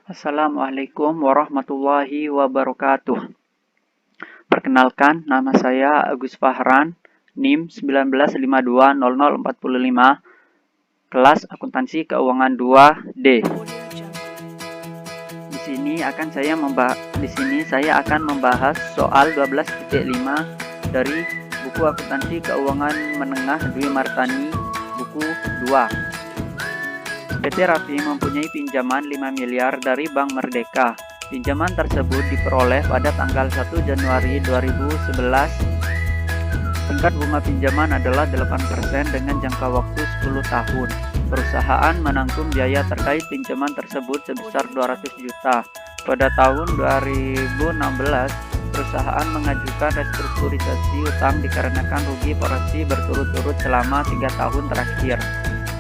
Assalamualaikum warahmatullahi wabarakatuh. Perkenalkan, nama saya Agus Fahran, NIM 19520045, kelas akuntansi keuangan 2D. Di sini saya akan membahas soal 12.5 dari buku akuntansi keuangan menengah Dwi Martani, buku 2. PT Raffi mempunyai pinjaman 5 miliar dari Bank Merdeka. Pinjaman tersebut diperoleh pada tanggal 1 Januari 2011. Tingkat bunga pinjaman adalah 8% dengan jangka waktu 10 tahun. Perusahaan menanggung biaya terkait pinjaman tersebut sebesar 200 juta. Pada tahun 2016, perusahaan mengajukan restrukturisasi utang dikarenakan rugi operasi berturut-turut selama 3 tahun terakhir.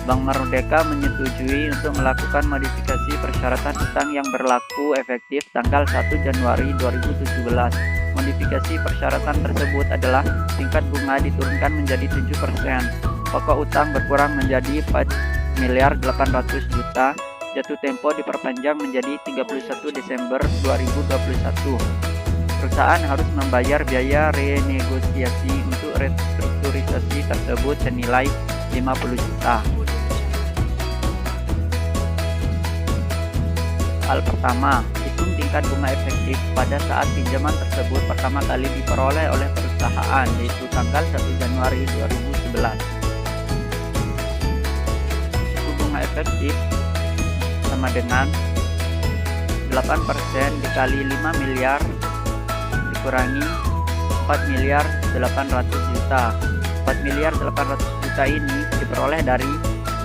Bank Merdeka menyetujui untuk melakukan modifikasi persyaratan utang yang berlaku efektif tanggal 1 Januari 2017. Modifikasi persyaratan tersebut adalah tingkat bunga diturunkan menjadi 7%, pokok utang berkurang menjadi 4.800 juta, jatuh tempo diperpanjang menjadi 31 Desember 2021. Perusahaan harus membayar biaya renegosiasi untuk restrukturisasi tersebut senilai 50 juta. Hal pertama, hitung tingkat bunga efektif pada saat pinjaman tersebut pertama kali diperoleh oleh perusahaan, yaitu tanggal 1 Januari 2011. Suku bunga efektif sama dengan 8% dikali 5 miliar dikurangi 4 miliar 800 juta. 4 miliar 800 juta ini diperoleh dari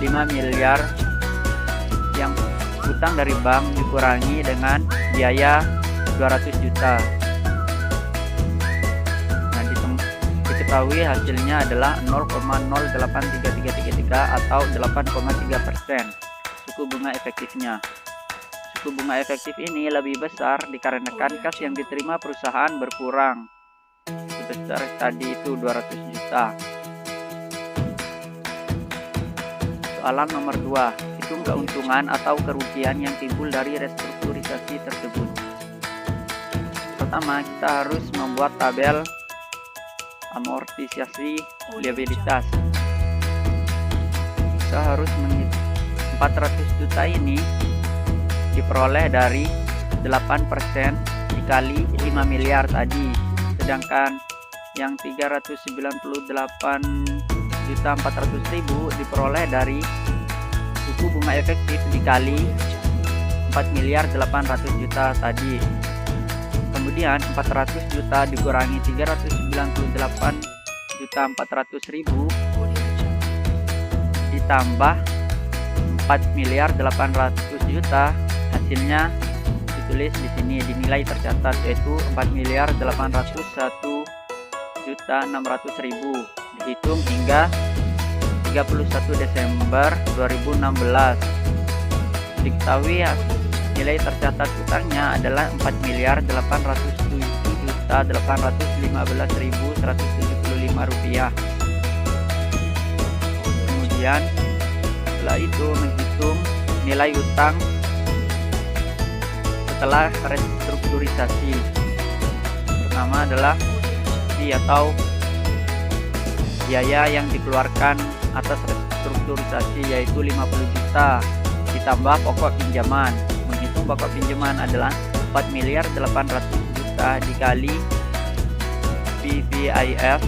5 miliar yang utang dari bank dikurangi dengan biaya 200 juta. Nah, diketahui hasilnya adalah 0,083333 atau 8,3% suku bunga efektifnya. Suku bunga efektif ini lebih besar dikarenakan kas yang diterima perusahaan berkurang. Sebesar tadi itu 200 juta. Soalan nomor 2. Hitung keuntungan atau kerugian yang timbul dari restrukturisasi tersebut. Pertama, kita harus membuat tabel amortisasi liabilitas. Kita harus menghitung 400 juta ini diperoleh dari 8% dikali 5 miliar tadi, sedangkan yang 398.400.000 diperoleh dari suku bunga efektif dikali 4.800 juta tadi. Kemudian 400 juta dikurangi 398.400.000 ditambah 4.800 juta, hasilnya ditulis di sini, dinilai tercatat, yaitu 4.801.600.000. Dihitung hingga 31 Desember 2016. Diketahui nilai tercatat utangnya adalah 4.807.815.175 rupiah. Kemudian setelah itu menghitung nilai utang setelah restrukturisasi. Pertama adalah fee atau biaya yang dikeluarkan atas restrukturisasi, yaitu 50 juta ditambah pokok pinjaman. Menghitung pokok pinjaman adalah 4.800 juta dikali PVIF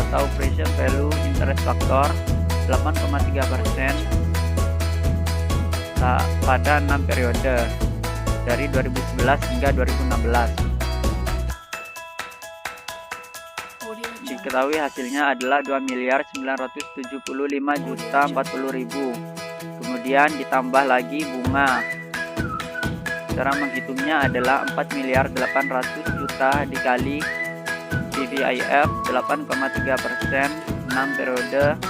atau present value interest factor 8,3% pada 6 periode dari 2011 hingga 2016. Diketahui hasilnya adalah 2.975.040.000. Kemudian ditambah lagi bunga. Cara menghitungnya adalah 4.800 juta dikali PVIF 8,3% 6 periode.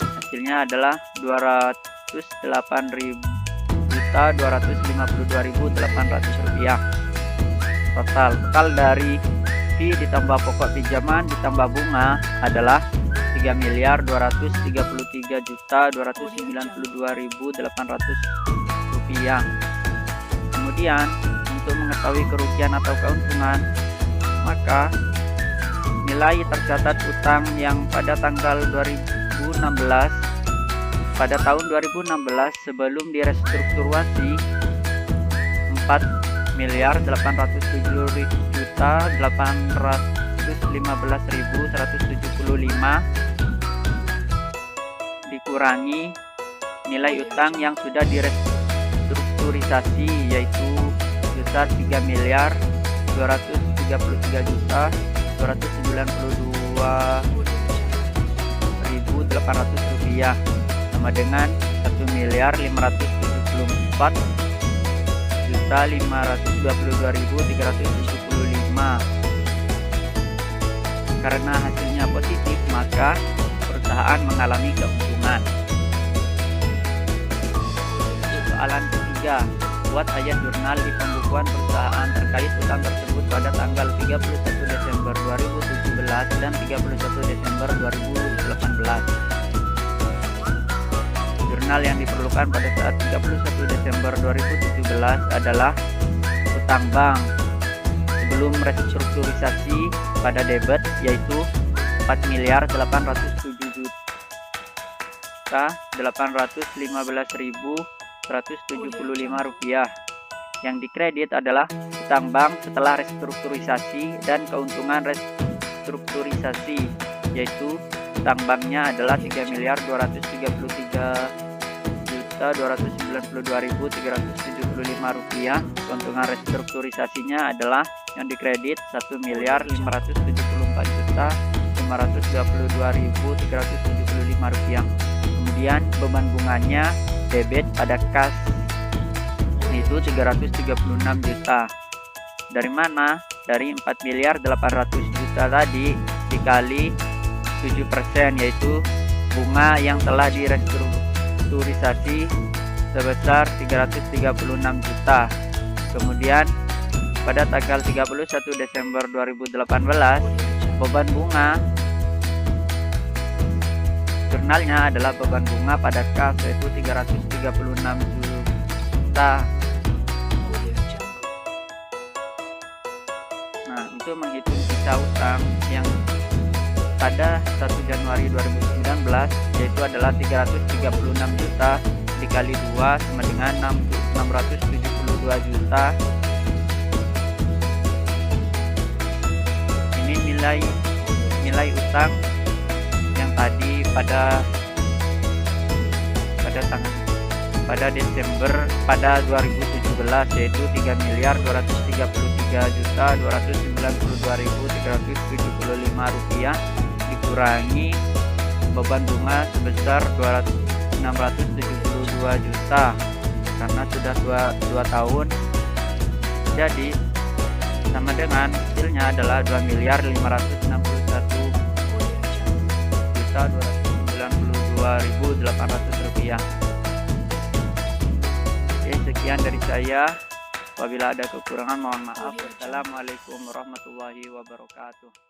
Hasilnya adalah 208.252.800 rupiah. Total dari fee ditambah pokok pinjaman ditambah bunga adalah 3.233.292.800 rupiah. Kemudian untuk mengetahui kerugian atau keuntungan, maka nilai tercatat utang yang pada tanggal 2016 pada tahun 2016 sebelum direstrukturasi 4.807.815.175 dikurangi nilai utang yang sudah direstrukturisasi, yaitu sebesar 3.293.292.800 rupiah, sama dengan 1.544.522.375. Karena hasilnya positif, maka perusahaan mengalami keuntungan. Soalan ketiga, buat ayat jurnal di pembukuan perusahaan terkait utang tersebut pada tanggal 31 Desember 2017 dan 31 Desember 2018. Jurnal yang diperlukan pada saat 31 Desember 2017 adalah utang bank sebelum restrukturisasi pada debit, yaitu 4.815.175 rupiah. Yang dikredit adalah utang bank setelah restrukturisasi dan keuntungan restrukturisasi, yaitu utang banknya adalah 3.233.292.375 rupiah. Keuntungan restrukturisasinya adalah yang dikredit 1.574.522.375 rupiah. Kemudian beban bunganya debit pada kas itu 336 juta. Dari mana? Dari 4.800.000.000 tadi dikali 7%, yaitu bunga yang telah direstrukturisasi sebesar 336 juta. Kemudian pada tanggal 31 Desember 2018 beban bunga jurnalnya adalah beban bunga pada kas, yaitu 336 juta. Nah, untuk menghitung sisa utang yang pada 1 Januari 2019, yaitu adalah 336 juta dikali 2 sama dengan 672 juta. Ini nilai utang yang tadi pada Desember pada 2017, yaitu 3.293.292.375 rupiah dikurangi beban bunga sebesar 672 juta karena sudah 2 tahun, jadi sama dengan hasilnya adalah 2.561.292.800 rupiah. Oke, sekian dari saya. Apabila ada kekurangan mohon maaf. Wassalamualaikum warahmatullahi wabarakatuh.